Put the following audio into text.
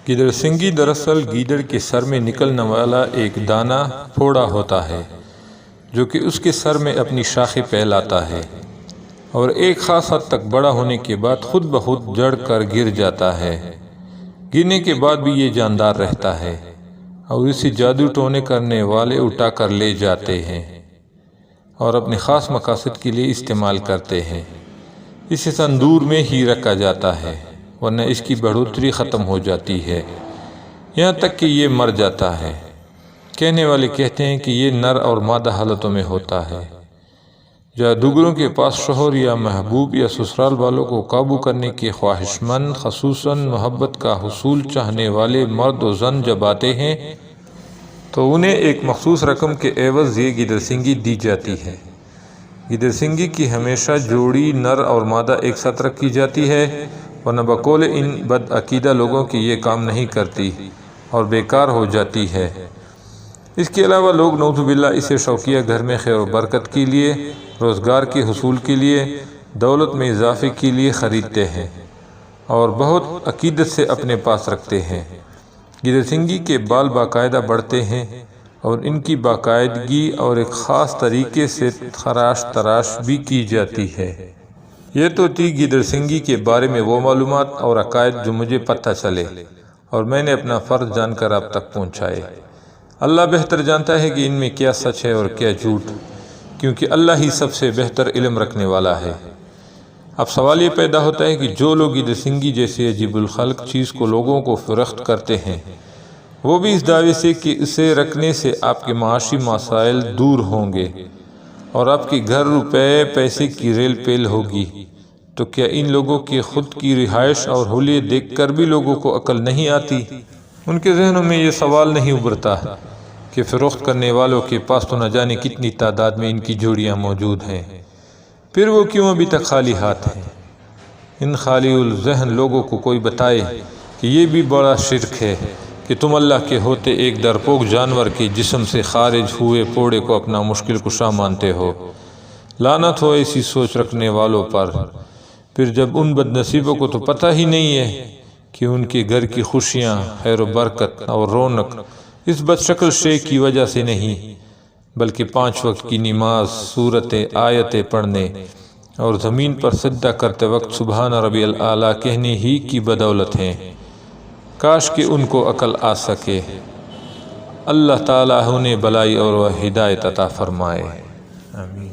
گیدڑ سنگی دراصل گیدڑ کے سر میں نکلنے والا ایک دانہ پھوڑا ہوتا ہے جو کہ اس کے سر میں اپنی شاخیں پھیلاتا ہے اور ایک خاص حد تک بڑا ہونے کے بعد خود بخود جڑ کر گر جاتا ہے۔ گرنے کے بعد بھی یہ جاندار رہتا ہے اور اسے جادو ٹونے کرنے والے اٹھا کر لے جاتے ہیں اور اپنے خاص مقاصد کے لیے استعمال کرتے ہیں۔ اسے تندور میں ہی رکھا جاتا ہے ورنہ اس کی بڑھوتری ختم ہو جاتی ہے یہاں تک کہ یہ مر جاتا ہے۔ کہنے والے کہتے ہیں کہ یہ نر اور مادہ حالتوں میں ہوتا ہے۔ جادوگروں کے پاس شوہر یا محبوب یا سسرال والوں کو قابو کرنے کے خواہش مند، خصوصاً محبت کا حصول چاہنے والے مرد و زن جب آتے ہیں تو انہیں ایک مخصوص رقم کے عوض یہ گیدڑ سنگی دی جاتی ہے۔ گیدڑ سنگی کی ہمیشہ جوڑی نر اور مادہ ایک ساتھ رکھی جاتی ہے ورنہ بقول ان بد عقیدہ لوگوں کی یہ کام نہیں کرتی اور بیکار ہو جاتی ہے۔ اس کے علاوہ لوگ نعوذ باللہ اسے شوقیہ گھر میں خیر و برکت کے لیے، روزگار کے حصول کے لیے، دولت میں اضافے کے لیے خریدتے ہیں اور بہت عقیدت سے اپنے پاس رکھتے ہیں۔ گیدڑ سنگی کے بال باقاعدہ بڑھتے ہیں اور ان کی باقاعدگی اور ایک خاص طریقے سے خراش تراش بھی کی جاتی ہے۔ یہ تو تھی گیدڑ سنگی کے بارے میں وہ معلومات اور عقائد جو مجھے پتہ چلے اور میں نے اپنا فرض جان کر آپ تک پہنچائے۔ اللہ بہتر جانتا ہے کہ ان میں کیا سچ ہے اور کیا جھوٹ، کیونکہ اللہ ہی سب سے بہتر علم رکھنے والا ہے۔ اب سوال یہ پیدا ہوتا ہے کہ جو لوگ گیدڑ سنگی جیسے عجیب الخلق چیز کو لوگوں کو فروخت کرتے ہیں، وہ بھی اس دعوے سے کہ اسے رکھنے سے آپ کے معاشی مسائل دور ہوں گے اور آپ کے گھر روپے پیسے کی ریل پیل ہوگی، تو کیا ان لوگوں کے خود کی رہائش اور حلیے دیکھ کر بھی لوگوں کو عقل نہیں آتی؟ ان کے ذہنوں میں یہ سوال نہیں ابھرتا کہ فروخت کرنے والوں کے پاس تو نہ جانے کتنی تعداد میں ان کی جوڑیاں موجود ہیں، پھر وہ کیوں ابھی تک خالی ہاتھ ہیں؟ ان خالی الذہن لوگوں کو کوئی بتائے کہ یہ بھی بڑا شرک ہے کہ تم اللہ کے ہوتے ایک ڈرپوک جانور کے جسم سے خارج ہوئے پوڑے کو اپنا مشکل کشا مانتے ہو۔ لعنت ہو ایسی سوچ رکھنے والوں پر۔ پھر جب ان بد نصیبوں کو تو پتہ ہی نہیں ہے کہ ان کے گھر کی خوشیاں، خیر و برکت اور رونق اس بد شکل شے کی وجہ سے نہیں بلکہ 5 وقت کی نماز، سورتیں، آیتیں پڑھنے اور زمین پر سجدہ کرتے وقت سبحان ربی الاعلیٰ کہنے ہی کی بدولت ہیں۔ کاش کہ ان کو عقل آ سکے۔ اللہ تعالیٰ انہیں بلائی اور ہدایت عطا فرمائے۔ آمین۔